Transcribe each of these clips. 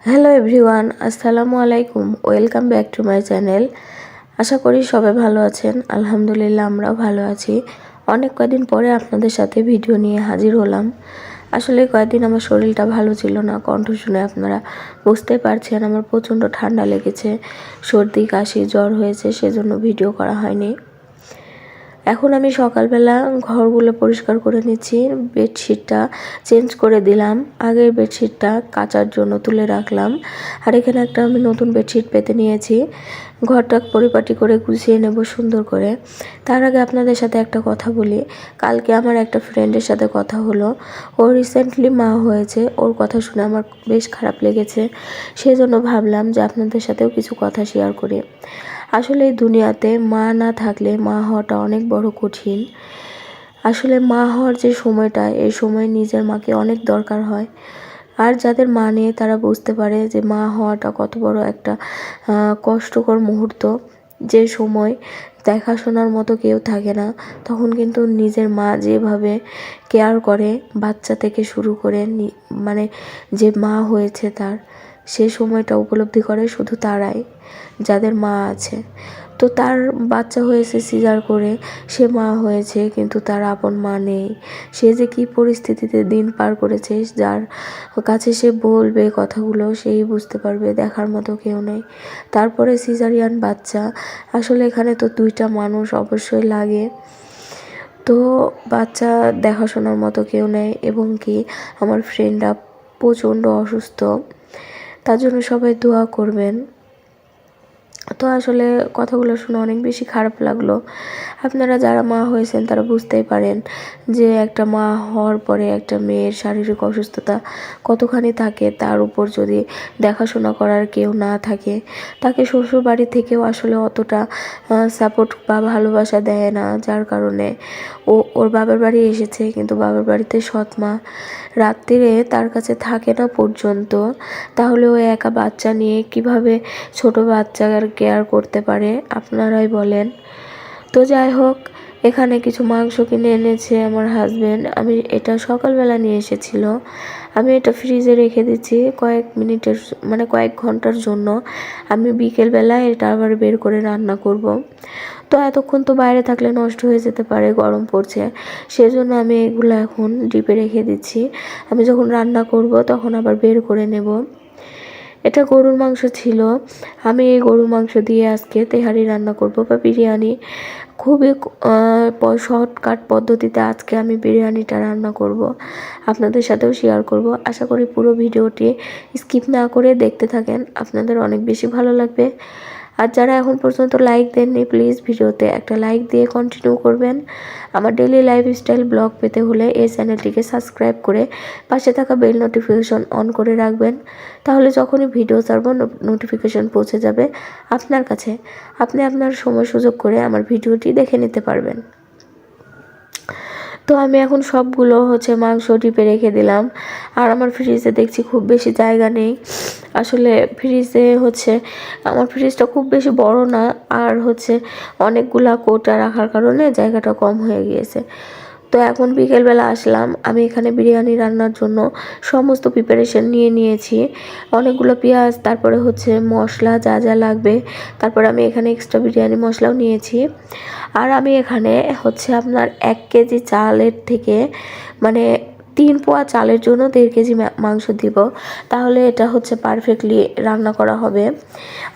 Hello everyone, আসসালামু আলাইকুম। Welcome back to my channel. আশা করি সবাই ভালো আছেন। আলহামদুলিল্লাহ আমরাও ভালো আছি। অনেক কয়দিন পরে আপনাদের সাথে ভিডিও নিয়ে হাজির হলাম। আসলে কয়েকদিন আমার শরীরটা ভালো ছিল না, কণ্ঠ শুনে আপনারা বুঝতেই পারছেন আমার প্রচণ্ড ঠান্ডা লেগেছে, সর্দি কাশি জ্বর হয়েছে, সেজন্য ভিডিও করা হয়নি। এখন আমি সকালবেলা ঘরগুলো পরিষ্কার করে নিচ্ছি, বেডশিটটা চেঞ্জ করে দিলাম, আগের বেডশিটটা কাচার জন্য তুলে রাখলাম, আর এখানে একটা আমি নতুন বেডশিট পেতে নিয়েছি। ঘরটা পরিপাটি করে গুছিয়ে নেব সুন্দর করে। তার আগে আপনাদের সাথে একটা কথা বলি। কালকে আমার একটা ফ্রেন্ডের সাথে কথা হলো, ও রিসেন্টলি মা হয়েছে। ওর কথা শুনে আমার বেশ খারাপ লেগেছে, সেজন্য ভাবলাম যে আপনাদের সাথেও কিছু কথা শেয়ার করি। আসলে এই দুনিয়াতে মা না থাকলে মা হওয়াটা অনেক বড় কঠিন। আসলে মা হওয়ার যে সময়টা, এই সময় নিজের মাকে অনেক দরকার হয়। আর যাদের মা নেই তারা বুঝতে পারে যে মা হওয়াটা কত বড় একটা কষ্টকর মুহূর্ত। যে সময় দেখাশোনার মতো কেউ থাকে না, তখন কিন্তু নিজের মা যেভাবে কেয়ার করে, বাচ্চা থেকে শুরু করে মানে যে মা হয়েছে তার, সে সময়টা উপলব্ধি করে শুধু তারাই যাদের মা আছে। তো তার বাচ্চা হয়েছে সিজার করে, সে মা হয়েছে কিন্তু তার আপন মা নেই। সে যে কী পরিস্থিতিতে দিন পার করেছে, যার কাছে সে বলবে কথাগুলো সেই বুঝতে পারবে, দেখার মতো কেউ নেই। তারপরে সিজারিয়ান বাচ্চা, আসলে এখানে তো দুইটা মানুষ অবশ্যই লাগে। তো বাচ্চা দেখাশোনার মতো কেউ নেই, এবং কি আমার ফ্রেন্ডরা প্রচণ্ড অসুস্থ, তার জন্য সবাই দোয়া করবেন। তো আসলে কথাগুলো শুনে অনেক বেশি খারাপ লাগলো। আপনারা যারা মা হয়েছেন তারা বুঝতেই পারেন যে একটা মা হওয়ার পরে একটা মেয়ের শারীরিক অসুস্থতা কতখানি থাকে। তার উপর যদি দেখাশোনা করার কেউ না থাকে, তাকে শ্বশুরবাড়ি থেকেও আসলে অতটা সাপোর্ট বা ভালোবাসা দেয় না, যার কারণে ওর বাবার বাড়ি এসেছে, কিন্তু বাবার বাড়িতে সৎ মা রাত্রিরে তার কাছে থাকে না পর্যন্ত। তাহলে ও একা বাচ্চা নিয়ে কিভাবে ছোট বাচ্চার কেয়ার করতে পারে, আপনারাই বলেন। তো যাই হোক, এখানে কিছু মাংস কিনে এনেছে আমার হাজব্যান্ড। আমি এটা সকালবেলা নিয়ে এসেছিল। আমি এটা ফ্রিজে রেখে দিচ্ছি কয়েক মিনিটের, মানে কয়েক ঘন্টার জন্য। আমি বিকেলবেলায় এটা আবার বের করে রান্না করব। তো এতক্ষণ তো বাইরে থাকলে নষ্ট হয়ে যেতে পারে, গরম পড়ছে, সেজন্য আমি এগুলো এখন ডিপে রেখে দিচ্ছি। আমি যখন রান্না করব তখন আবার বের করে নেব। এটা গরুর মাংস ছিল। আমি এই গরুর মাংস দিয়ে আজকে তেহারি রান্না করব বা বিরিয়ানি। খুবই শর্টকাট পদ্ধতিতে আজকে আমি বিরিয়ানিটা রান্না করব, আপনাদের সাথেও শেয়ার করব। আশা করি পুরো ভিডিওটি স্কিপ না করে দেখতে থাকেন, আপনাদের অনেক বেশি ভালো লাগবে। আর যারা এখন পর্যন্ত লাইক দেননি, প্লিজ ভিডিওতে একটা লাইক দিয়ে কন্টিনিউ করবেন। আমার ডেইলি লাইফস্টাইল ব্লগ পেতে হলে এই চ্যানেলটিকে সাবস্ক্রাইব করে পাশে থাকা বেল নোটিফিকেশন অন করে রাখবেন। তাহলে যখনই ভিডিও ছাড়ব নোটিফিকেশন পৌঁছে যাবে আপনার কাছে। আপনি আপনার সময় সুযোগ করে আমার ভিডিওটি দেখে নিতে পারবেন। তো আমি এখন সবগুলো মাংস ডিপে রেখে দিলাম। আর আমার ফ্রিজে দেখছি খুব বেশি জায়গা নেই। আসলে ফ্রিজে আমার ফ্রিজটা খুব বেশি বড় না, আর অনেকগুলা কোটা রাখার কারণে জায়গাটা কম হয়ে গিয়েছে। তো এখন বিকেলবেলা আসলাম, আমি এখানে বিরিয়ানি রান্নার জন্য সমস্ত প্রিপারেশন নিয়ে নিয়েছি। অনেকগুলো পেঁয়াজ, তারপরে মশলা যা যা লাগবে, তারপরে আমি এখানে এক্সট্রা বিরিয়ানি মশলাও নিয়েছি। আর আমি এখানে আপনার 1 কেজি চালের থেকে, মানে 3 পোয়া চালের জন্য 1.5 কেজি মাংস দিব, তাহলে এটা পারফেক্টলি রান্না করা হবে।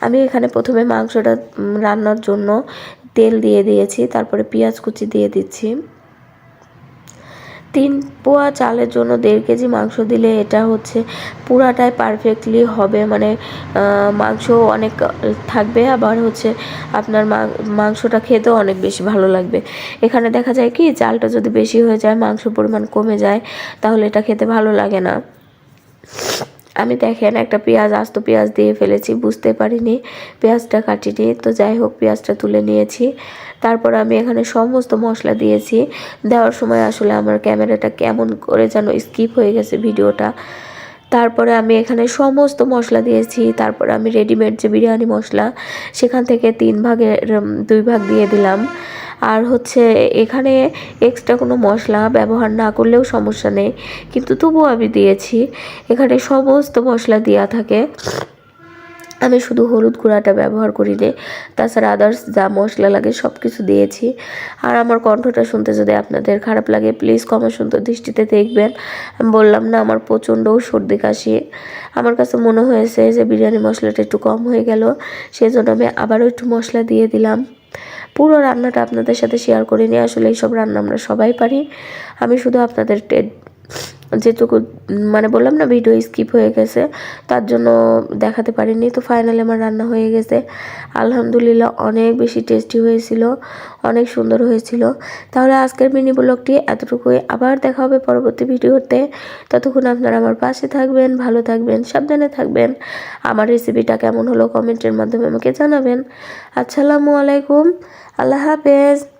আমি এখানে প্রথমে মাংসটা রান্নার জন্য তেল দিয়ে দিয়েছি, তারপরে পেঁয়াজ কুচি দিয়ে দিচ্ছি। 3 পোয়া চালের জন্য 1.5 কেজি মাংস দিলে এটা পুরাটাই পারফেক্টলি হবে, মানে মাংস অনেক থাকবে, আবার আপনার মাংসটা খেতেও অনেক বেশি ভালো লাগবে। এখানে দেখা যায় কি, চালটা যদি বেশি হয়ে যায়, মাংসের পরিমাণ কমে যায়, তাহলে এটা খেতে ভালো লাগে না। আমি দেখেন একটা আস্ত পেঁয়াজ দিয়ে ফেলেছি, বুঝতে পারিনি পেঁয়াজটা কাটিনি। তো যাই হোক, পেঁয়াজটা তুলে নিয়েছি। তারপর আমি এখানে সমস্ত মশলা দিয়েছি। দেওয়ার সময় আসলে আমার ক্যামেরাটা কেমন করে যেন স্কিপ হয়ে গেছে ভিডিওটা। তারপরে আমি এখানে সমস্ত মশলা দিয়েছি। তারপরে আমি রেডিমেড যে বিরিয়ানি মশলা, সেখান থেকে 3 ভাগের 2 ভাগ দিয়ে দিলাম। আর হচ্ছে এখানে এক্সট্রা কোনো মশলা ব্যবহার না করলেও সমস্যা নেই, কিন্তু তবুও আমি দিয়েছি। এখানে সমস্ত মশলা দেওয়া থাকে, আমি শুধু হলুদ গুঁড়াটা ব্যবহার করি নি, তাছাড়া আদার্স যা মশলা লাগে সব কিছু দিয়েছি। আর আমার কণ্ঠটা শুনতে যদি আপনাদের খারাপ লাগে প্লিজ ক্ষমা সুন্দর দৃষ্টিতে দেখবেন। আমি বললাম না আমার প্রচণ্ড সর্দি কাশি, আমার কাছে মনে হয়েছে যে বিরিয়ানি মশলাটা একটু কম হয়ে গেল, সেজন্য আমি আবারও একটু মশলা দিয়ে দিলাম। পুরো রান্নাটা আপনাদের সাথে শেয়ার করিনি, আসলে এইসব রান্না আমরা সবাই পারি। আমি শুধু আপনাদের যেটুকু মানে বললাম না ভিডিও স্কিপ হয়ে গেছে, তার জন্য দেখাতে পারিনি। তো ফাইনালি আমার রান্না হয়ে গেছে, আলহামদুলিল্লাহ অনেক বেশি টেস্টি হয়েছিল, অনেক সুন্দর হয়েছিল। তাহলে আজকের মিনি ব্লগটি এতটুকুই, আবার দেখা হবে পরবর্তী ভিডিওতে। ততক্ষণ আপনারা আমার পাশে থাকবেন, ভালো থাকবেন, সাবধানে থাকবেন। আমার রেসিপিটা কেমন হলো কমেন্টের মাধ্যমে আমাকে জানাবেন। আসসালামু আলাইকুম, আল্লাহ হাফেজ।